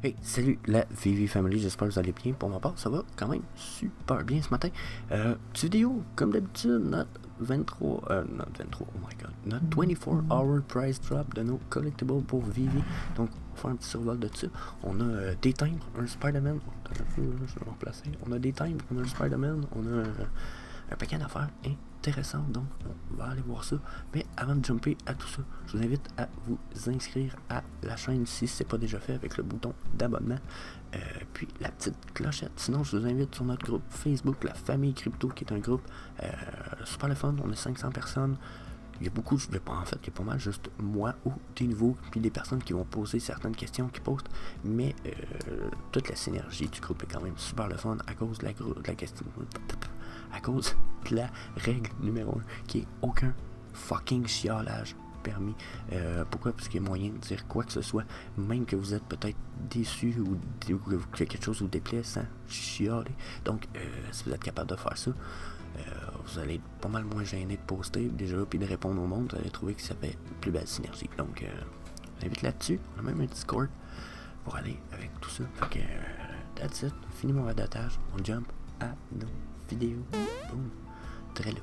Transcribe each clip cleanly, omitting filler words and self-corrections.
Hey, salut la VV Family, j'espère que vous allez bien. Pour ma part, ça va quand même super bien ce matin. Petite vidéo, comme d'habitude, notre 23, oh my god, notre 24-hour price drop de nos collectibles pour VV. Donc, on va faire un petit survol de ça. On a des timbres, un Spider-Man. Je vais le remplacer. On a des timbres, on a un Spider-Man, on a un paquet d'affaires intéressantes, donc on va aller voir ça. Mais avant de jumper à tout ça, je vous invite à vous inscrire à la chaîne si ce n'est pas déjà fait avec le bouton d'abonnement, puis la petite clochette. Sinon, je vous invite sur notre groupe Facebook, la famille crypto, qui est un groupe super le fun. On a 500 personnes. Il y a beaucoup, en fait, il y a pas mal juste moi ou des nouveaux, puis des personnes qui vont poser certaines questions qui postent, mais toute la synergie du groupe est quand même super le fun à cause de la question, à cause de la règle numéro 1, qui est aucun fucking chiolage permis. Pourquoi? Parce qu'il y a moyen de dire quoi que ce soit, même que vous êtes peut-être déçu ou que quelque chose vous déplaît sans chialer. Donc, si vous êtes capable de faire ça, vous allez être pas mal moins gêné de poster déjà puis de répondre au monde. Vous allez trouver que ça fait une plus belle synergie. Donc, je vous invite là-dessus. On a même un Discord pour aller avec tout ça. Fait que, that's it. Fini mon radotage. On jump à nos vidéos. Boom. Très là.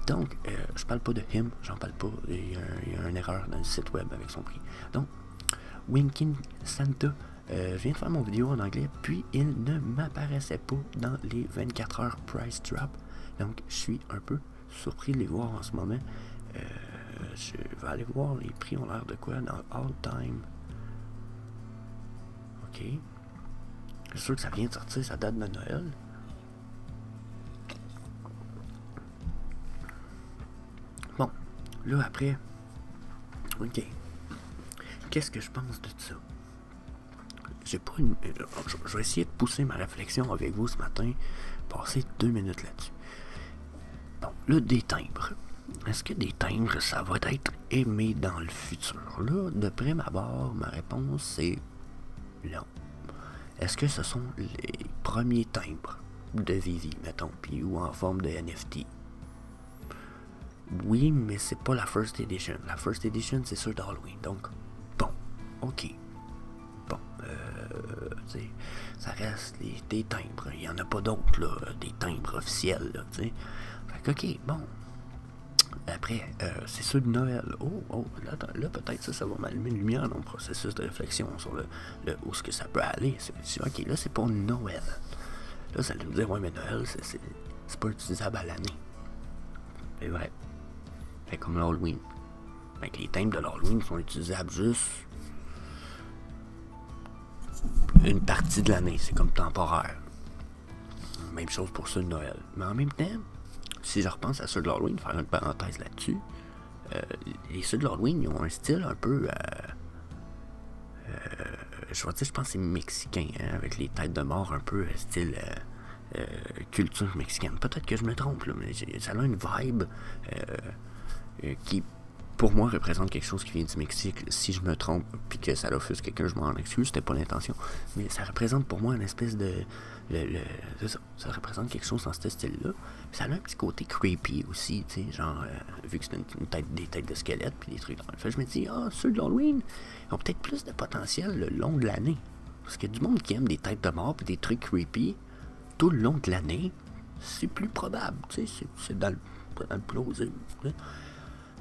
Donc, je parle pas de him. J'en parle pas. Il y a une erreur dans le site web avec son prix. Donc, Winking Santa. Je viens de faire mon vidéo en anglais, puis il ne m'apparaissait pas dans les 24 heures price drop. Donc, je suis un peu surpris de les voir en ce moment. Je vais aller voir les prix ont l'air de quoi dans All Time. Ok. C'est sûr que ça vient de sortir, ça date de Noël. Bon, là après. Ok. Qu'est-ce que je pense de ça? J'ai pas une. Je vais essayer de pousser ma réflexion avec vous ce matin. Passer 2 minutes là-dessus. Bon, là, des timbres. Est-ce que des timbres, ça va être aimé dans le futur? Là, de prime abord, ma réponse, c'est non. Est-ce que ce sont les premiers timbres de Vivi, mettons, puis ou en forme de NFT? Oui, mais c'est pas la First Edition. La First Edition, c'est sûr d'Halloween. Donc, bon, ok. Bon, tu sais, ça reste des timbres. Il n'y en a pas d'autres, là, des timbres officiels, là, tu sais. Fait que, ok, bon. Après, c'est ceux de Noël. Oh, là peut-être ça va m'allumer une lumière dans mon processus de réflexion sur où est-ce que ça peut aller. Ok, là, c'est pour Noël. Là, ça allait me dire, ouais, mais Noël, c'est pas utilisable à l'année. C'est vrai. Fait comme l'Halloween. Fait que les timbres de l'Halloween sont utilisables juste une partie de l'année. C'est comme temporaire. Même chose pour ceux de Noël. Mais en même temps, si je repense à ceux de l'Halloween, faire une parenthèse là-dessus, les ceux de l'Halloween, ils ont un style un peu, je pense que c'est mexicain, hein, avec les têtes de mort un peu style culture mexicaine. Peut-être que je me trompe, là, mais ça a une vibe qui, pour moi, représente quelque chose qui vient du Mexique. Si je me trompe, puis que ça l'offusque quelqu'un, je m'en excuse, c'était pas l'intention. Mais ça représente pour moi une espèce de... ça représente quelque chose dans ce style-là. Ça a un petit côté creepy aussi, tu sais, genre, vu que c'est des têtes de squelettes, puis des trucs. Fait, je me dis, ceux de l'Halloween ont peut-être plus de potentiel le long de l'année. Parce qu'il y a du monde qui aime des têtes de mort, puis des trucs creepy, tout le long de l'année, c'est plus probable, tu sais, c'est dans le plausible.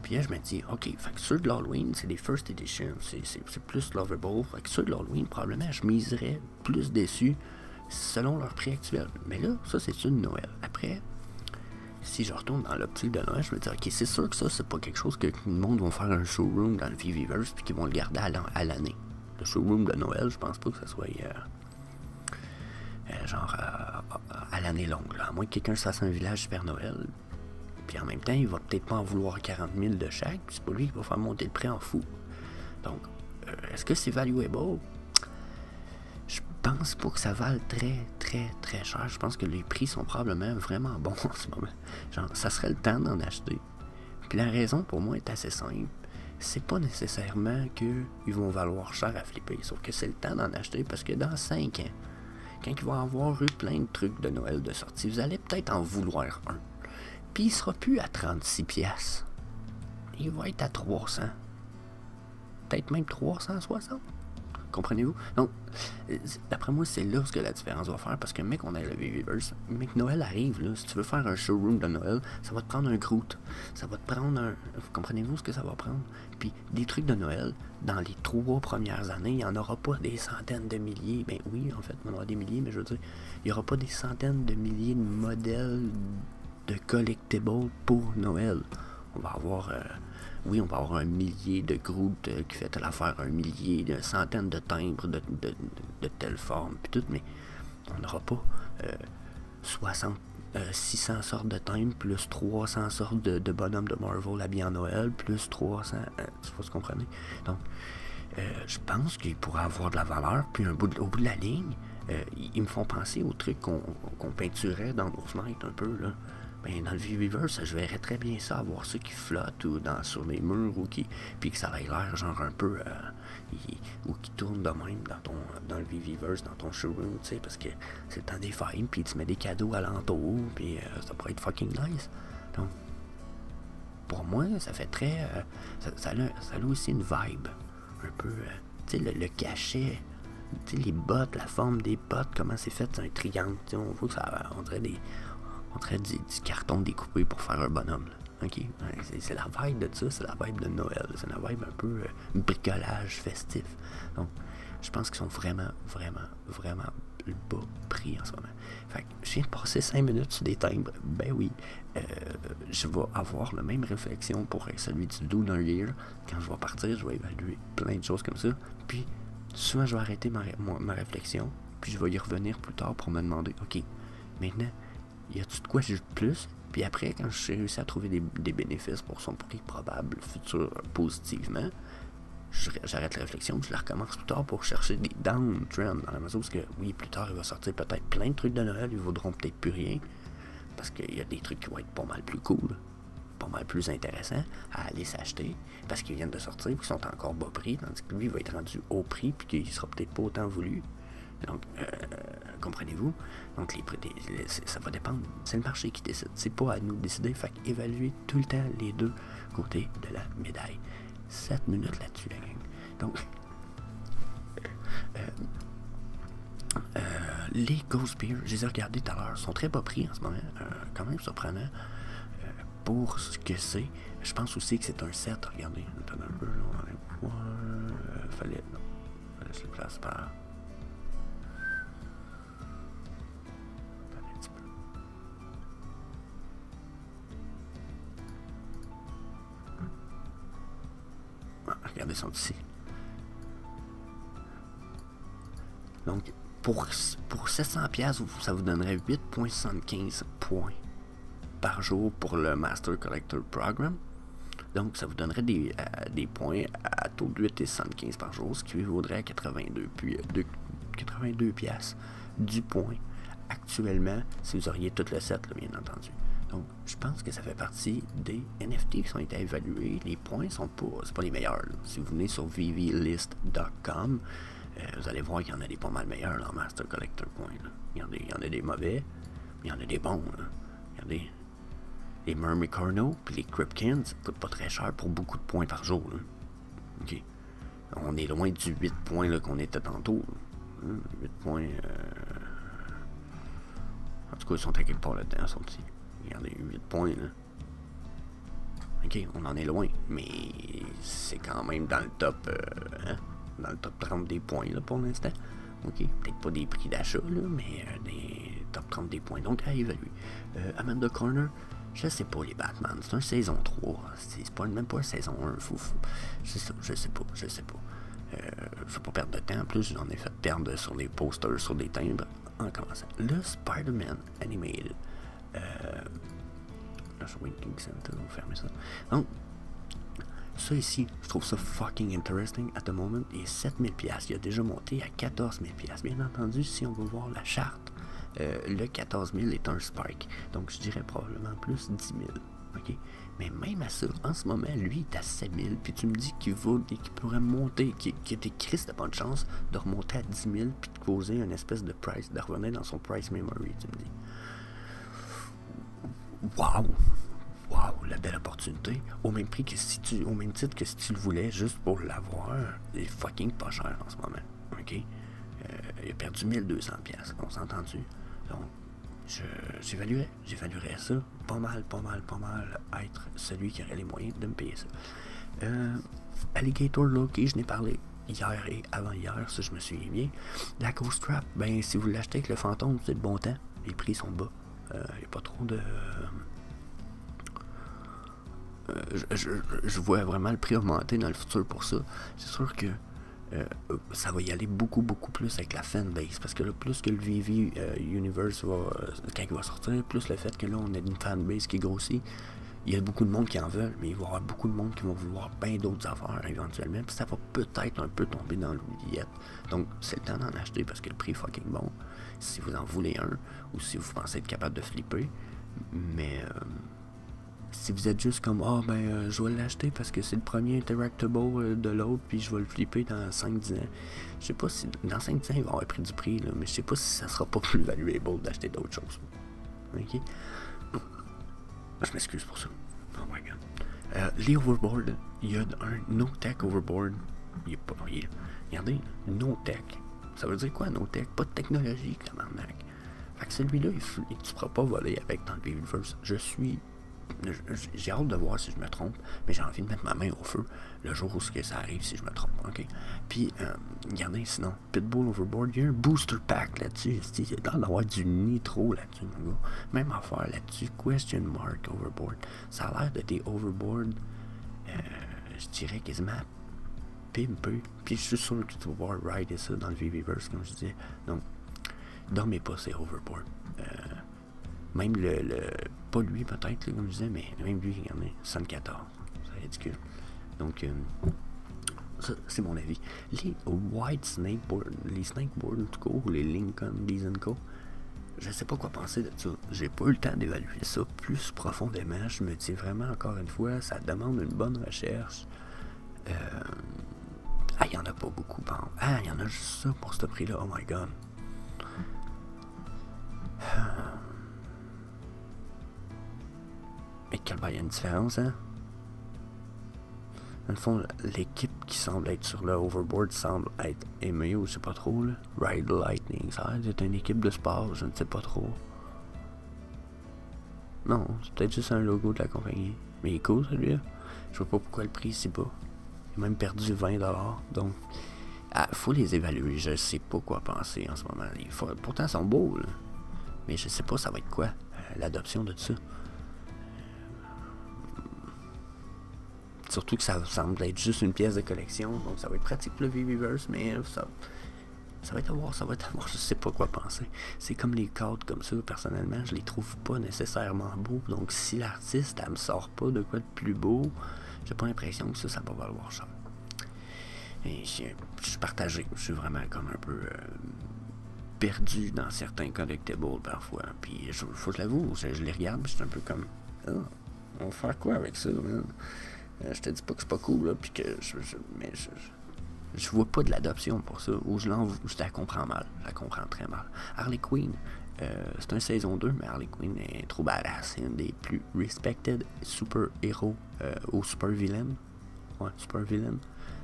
Puis là, je me dis, ok, fait que ceux de l'Halloween, c'est des First Edition, c'est plus lovable. Fait que ceux de l'Halloween, probablement, je miserais plus dessus selon leur prix actuel. Mais là, ça, c'est ceux de Noël. Après, si je retourne dans l'optique de Noël, je me dis, ok, c'est sûr que ça, c'est pas quelque chose que le monde va faire un showroom dans le VVverse puis qu'ils vont le garder à l'année. Le showroom de Noël, je pense pas que ça soit genre à l'année longue. Là. À moins que quelqu'un se fasse un village Super Noël. Puis en même temps, il va peut-être pas en vouloir 40 000 de chaque, puis c'est pas lui qui va faire monter le prix en fou. Donc, est-ce que c'est valuable? Je pense pas que ça vale très, très, très cher. Je pense que les prix sont probablement vraiment bons en ce moment. Genre, ça serait le temps d'en acheter. Puis la raison pour moi est assez simple. C'est pas nécessairement qu'ils vont valoir cher à flipper, sauf que c'est le temps d'en acheter parce que dans 5 ans, quand il va y avoir eu plein de trucs de Noël de sortie, vous allez peut-être en vouloir un. Puis il sera plus à 36$. Il va être à 300. Peut-être même 360. comprenez-vous? Donc, d'après moi, c'est là que la différence va faire, parce que, mec, on a le Weverse, mec, Noël arrive, là, si tu veux faire un showroom de Noël, ça va te prendre un Groot, ça va te prendre un... Comprenez-vous ce que ça va prendre? Puis, des trucs de Noël, dans les 3 premières années, il n'y en aura pas des centaines de milliers, ben oui, en fait, il y en aura des milliers, mais je veux dire, il n'y aura pas des centaines de milliers de modèles de collectibles pour Noël. On va avoir... oui, on va avoir 1 millier de Groot qui fait telle affaire, 1 millier, de centaines de timbres de telle forme, puis tout, mais on n'aura pas 600 sortes de timbres, plus 300 sortes de bonhommes de Marvel habillés en Noël, plus 300... tu vois ce que vous comprenez? Donc, je pense qu'il pourrait avoir de la valeur, puis au bout de la ligne, ils me font penser aux trucs qu'on peinturait dans nos fenêtres un peu, là. Ben, dans le Weverse, je verrais très bien ça, avoir ceux qui flottent ou sur les murs, ou puis que ça ait l'air genre un peu, ou qui tourne de même dans le Weverse, dans ton showroom, tu sais, parce que c'est le temps des fêtes, puis tu mets des cadeaux alentour, puis ça pourrait être fucking nice. Donc, pour moi, ça fait très, ça a aussi une vibe, un peu, tu sais, le cachet, tu sais, les bottes, la forme des bottes, comment c'est fait, c'est un triangle, tu sais, on voit que ça, on dirait du carton découpé pour faire un bonhomme, là. Ok, c'est la vibe de ça, c'est la vibe de Noël, c'est la vibe un peu bricolage festif. Donc, je pense qu'ils sont vraiment le bas prix en ce moment. Fait que je viens de passer 5 minutes sur des timbres, ben oui, je vais avoir la même réflexion pour celui du Lunar Year. Quand je vais partir, je vais évaluer plein de choses comme ça, puis souvent je vais arrêter ma réflexion, puis je vais y revenir plus tard pour me demander, ok, maintenant, y a-tu de quoi je plus? Puis après, quand j'ai réussi à trouver des bénéfices pour son prix probable futur positivement, j'arrête la réflexion, puis je la recommence plus tard pour chercher des downtrends dans la mesure parce que, oui, plus tard, il va sortir peut-être plein de trucs de Noël, ils vaudront peut-être plus rien, parce qu'il y a des trucs qui vont être pas mal plus cool, pas mal plus intéressants à aller s'acheter, parce qu'ils viennent de sortir, puis qu'ils sont encore bas prix, tandis que lui, il va être rendu haut prix, puis qu'il sera peut-être pas autant voulu. Donc, comprenez-vous? Donc, ça va dépendre. C'est le marché qui décide. C'est pas à nous de décider. Fait qu'évaluer tout le temps les deux côtés de la médaille. 7 minutes là-dessus, la gang. Donc, les Ghost Beer, je les ai regardés tout à l'heure, sont très bas prix en ce moment. Quand même surprenant pour ce que c'est. Je pense aussi que c'est un set. Regardez, attendez un peu. Là, on va aller voir. Fallait se le place par... Regardez, ils sont ici. Donc, pour 700$, ça vous donnerait 8,75 points par jour pour le Master Collector Program. Donc, ça vous donnerait des points à taux de 8,75 par jour, ce qui vaudrait 82 piastres du point actuellement, si vous auriez tout le set, là, bien entendu. Donc, je pense que ça fait partie des NFT qui ont été évalués. Les points sont c'est pas les meilleurs, là. Si vous venez sur vvlist.com, vous allez voir qu'il y en a des pas mal meilleurs dans Master Collector Points. Il y en a des mauvais, mais il y en a des bons. Là. Regardez, les Mermicorno puis les Kripkins, ça coûte pas très cher pour beaucoup de points par jour. Là. Ok. On est loin du 8 points là, qu'on était tantôt. 8 points. En tout cas, ils sont à quelque part là-dedans, ils sont ici. Regardez, 8 points, là. Ok, on en est loin, mais c'est quand même dans le top, dans le top 30 des points, là, pour l'instant. Ok, peut-être pas des prix d'achat, là, mais des top 30 des points, donc à évaluer. Amanda Corner, je sais pas, les Batman, c'est un saison 3, c'est pas, même pas une saison 1, je sais pas. Je vais pas perdre de temps, en plus, j'en ai fait perdre sur des posters, sur des timbres, en commençant. Le Spider-Man Animated. Là, je vois King Center, on va fermer ça. Donc, ça ici, je trouve ça fucking interesting at the moment. Et 7000$, il a déjà monté à 14000$. Bien entendu, si on veut voir la charte, le 14000 est un spike. Donc, je dirais probablement plus 10 000. Ok? Mais même à ça, en ce moment, lui, il est à 7000. Puis tu me dis qu'il pourrait monter, qu'il a des crises de bonne chance de remonter à 10 000 puis de causer une espèce de price, de revenir dans son price memory, tu me dis. Wow, la belle opportunité. Au même titre que si tu le voulais juste pour l'avoir, il est fucking pas cher en ce moment. OK? Il a perdu 1200$, on s'entend-tu? Donc, j'évaluerais ça pas mal être celui qui aurait les moyens de me payer ça. Alligator Loki, je n'ai parlé hier et avant-hier, ça je me souviens bien. La Ghost Trap, ben si vous l'achetez avec le fantôme, c'est de bon temps, les prix sont bas. Il n'y a pas trop de... je vois vraiment le prix augmenter dans le futur pour ça. C'est sûr que ça va y aller beaucoup plus avec la fanbase, parce que là, plus que le VV Universe va, quand il va sortir, plus le fait que là on a une fanbase qui grossit, il y a beaucoup de monde qui en veulent, mais il va y avoir beaucoup de monde qui vont vouloir bien d'autres affaires éventuellement, puis ça va peut-être un peu tomber dans l'oubliette. Donc c'est le temps d'en acheter parce que le prix est fucking bon, si vous en voulez un, ou si vous pensez être capable de flipper. Mais si vous êtes juste comme je vais l'acheter parce que c'est le premier interactable de l'autre, puis je vais le flipper dans 5-10 ans. Je sais pas si dans 5-10 ans il va avoir pris du prix, là, mais je sais pas si ça sera pas plus valuable d'acheter d'autres choses. Ok? Je m'excuse pour ça. Oh my god. Les overboards, il y a un no-tech overboard. Regardez, no-tech. Ça veut dire quoi, no-tech? Pas de technologie, tabarnak. Fait que celui-là, tu ne pourras pas voler avec dans le Weaververse. J'ai hâte de voir si je me trompe, mais j'ai envie de mettre ma main au feu le jour où ça arrive si je me trompe, ok? Puis, regardez, sinon, Pitbull Overboard, il y a un booster pack là-dessus, il y a l'air d'avoir du nitro là-dessus, mon gars. Même affaire là-dessus, question mark Overboard. Ça a l'air de des overboard, je dirais quasiment pimpeux. Puis je suis sûr que tu vas pouvoir rider ça dans le VVverse, comme je disais. Donc, dormez pas, c'est Overboard. Même pas lui peut-être, comme je disais, mais même lui, regardez, 74. C'est ridicule. Donc, ça, c'est mon avis. Les White Snakeboard, les Snakeboard, en tout cas, ou les Lincoln, Co. Je sais pas quoi penser de ça. J'ai pas eu le temps d'évaluer ça plus profondément. Je me dis vraiment, encore une fois, ça demande une bonne recherche. Il y en a pas beaucoup, par exemple. Il y en a juste ça pour ce prix-là. Oh my god. Mais quelle il y a une différence, hein? Dans le fond, l'équipe qui semble être sur le overboard semble être aimée, ou je sais pas trop, là. Ride Lightning, ça a l'air d'être une équipe de sport, je ne sais pas trop. Non, c'est peut-être juste un logo de la compagnie. Mais il est cool, celui-là. Je vois pas pourquoi le prix est si bas. Il a même perdu 20$, donc... faut les évaluer, je sais pas quoi penser en ce moment. Pourtant, ils sont beaux, là. Mais je sais pas ça va être quoi, l'adoption de ça. Surtout que ça semble être juste une pièce de collection, donc ça va être pratique pour le VVverse, mais ça va être à voir, je sais pas quoi penser. C'est comme les cadres comme ça, personnellement, je les trouve pas nécessairement beaux, donc si l'artiste, elle me sort pas de quoi de plus beau, j'ai pas l'impression que ça va valoir cher. Et je suis partagé, je suis vraiment comme un peu perdu dans certains collectibles parfois, puis faut que je l'avoue, je les regarde, puis je suis un peu comme, on va faire quoi avec ça, man? Je te dis pas que c'est pas cool, là, puis que je vois pas de l'adoption pour ça, ou je la comprends mal, je la comprends très mal. Harley Quinn, c'est un saison 2, mais Harley Quinn est trop badass, c'est une des plus respected super héros, ou super villain. Ouais, super villain.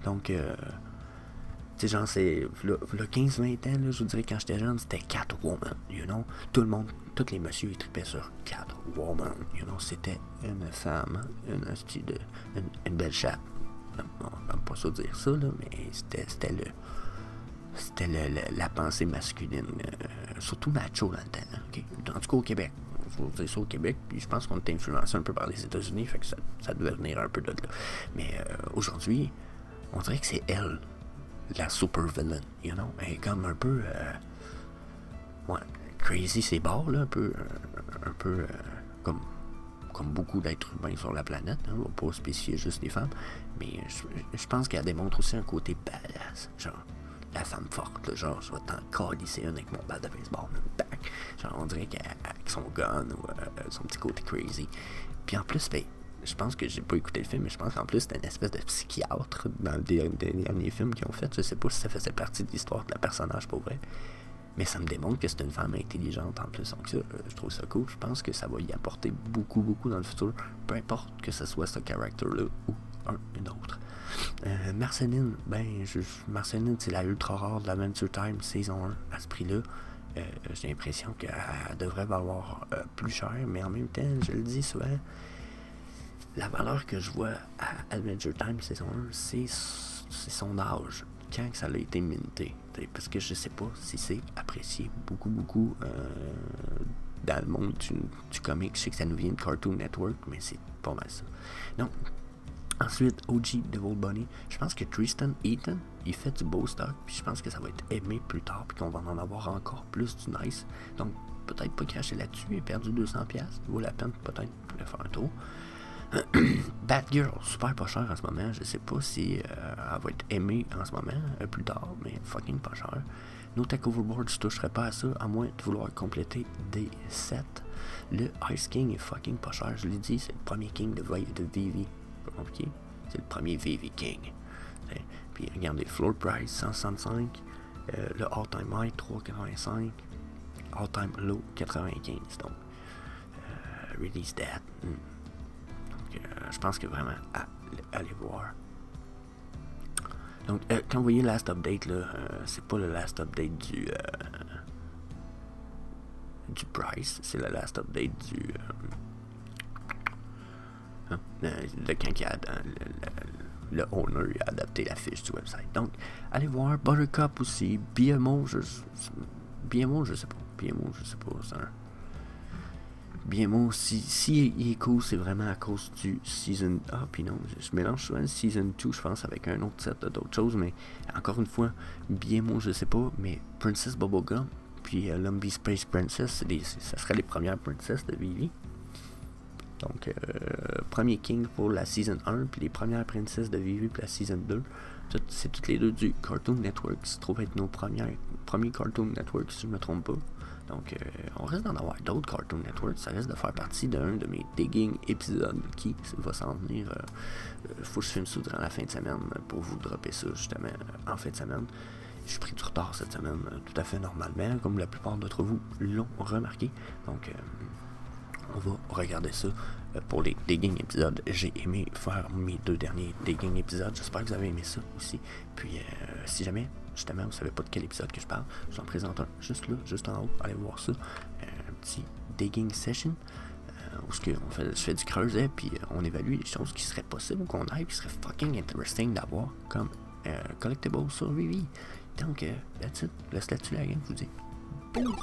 Donc, tu sais, genre, c'est, là 15-20 ans, là, je vous dirais, quand j'étais jeune, c'était Catwoman, you know. Tout le monde, tous les messieurs, ils tripaient sur Catwoman, you know. C'était une femme, une belle chatte. On va pas ça dire ça, là, mais c'était la pensée masculine, surtout macho dans le temps, okay? En tout cas au Québec. Il faut dire ça au Québec, puis je pense qu'on était influencé un peu par les États-Unis, fait que ça devait venir un peu de là. Mais aujourd'hui, on dirait que c'est elle, la super villain, you know. Elle est comme un peu crazy, c'est barre, là, un peu comme beaucoup d'êtres humains sur la planète, hein, on va pas spécifier juste les femmes, mais je pense qu'elle démontre aussi un côté badass, genre la femme forte, là, genre je vais t'en calisser une avec mon bat de baseball, back. Genre on dirait qu'avec son gun ou son petit côté crazy. Puis en plus, ben, je pense que j'ai pas écouté le film, mais je pense qu'en plus c'était une espèce de psychiatre dans le dernier film qu'ils ont fait. Je sais pas si ça faisait partie de l'histoire de la personnage pour vrai, mais ça me démontre que c'est une femme intelligente en plus. Donc ça, je trouve ça cool. Je pense que ça va y apporter beaucoup dans le futur, peu importe que ce soit ce character-là ou un et l'autre. Marceline, ben, Marceline, c'est la ultra rare de l'Adventure Time saison 1 à ce prix-là. J'ai l'impression qu'elle devrait valoir plus cher, mais en même temps, je le dis souvent, la valeur que je vois à Adventure Time saison 1, c'est son âge, quand ça a été minté. Parce que je sais pas si c'est apprécié beaucoup dans le monde du comic. Je sais que ça nous vient de Cartoon Network, mais c'est pas mal ça. Donc, ensuite, OG Devil Bunny. Je pense que Tristan Eaton, il fait du beau stock, puis je pense que ça va être aimé plus tard, puis qu'on va en avoir encore plus du nice. Donc, peut-être pas cracher là-dessus et perdu 200$. Vaut la peine peut-être de faire un tour. Batgirl, super pas cher en ce moment. Je sais pas si elle va être aimée en ce moment, plus tard, mais fucking pas cher. No Tech Overboard, je toucherai pas à ça, à moins de vouloir compléter des sets. Le Ice King est fucking pas cher, je l'ai dit, c'est le premier King de Vivi. Pas compliqué, c'est le premier Vivi King. Puis regardez, floor price 165, le all time high 3,85, all time low 95. Donc, release that. Donc, je pense que vraiment, allez voir. Donc, quand vous voyez last update, là, c'est pas le last update du price, c'est le last update de quand il a, le owner a adapté la fiche du website. Donc, allez voir. Buttercup aussi. BMO, je sais pas. C'est un... BMO, si il est cool, c'est vraiment à cause du Season... Ah, puis non, je mélange souvent le Season 2, je pense, avec un autre set d'autres choses, mais encore une fois, BMO, je sais pas, mais Princess Bubblegum, puis Lumbee Space Princess, ça serait les premières princesses de Vivi. Donc, premier King pour la Season 1, puis les premières princesses de Vivi pour la Season 2. C'est toutes les deux du Cartoon Network, qui se trouvent être nos premiers Cartoon Network, si je ne me trompe pas. Donc, on risque d'en avoir d'autres Cartoon Network. Ça risque de faire partie d'un de mes digging épisodes qui va s'en venir. Faut que je filme ça durant la fin de semaine pour vous dropper ça justement en fin de semaine. Je suis pris du retard cette semaine, tout à fait normalement, comme la plupart d'entre vous l'ont remarqué. Donc, on va regarder ça pour les digging épisodes. J'ai aimé faire mes 2 derniers digging épisodes. J'espère que vous avez aimé ça aussi. Puis, si jamais, justement, vous savez pas de quel épisode que je parle, je vous en présente un juste là, juste en haut. Allez voir ça. Un petit digging session où je fais du creuset, puis on évalue les choses qui seraient possibles qu'on aille, qui seraient fucking interesting d'avoir comme collectible sur Vivi. Donc, that's it. Laisse là-dessus la game, je vous dis. Boum!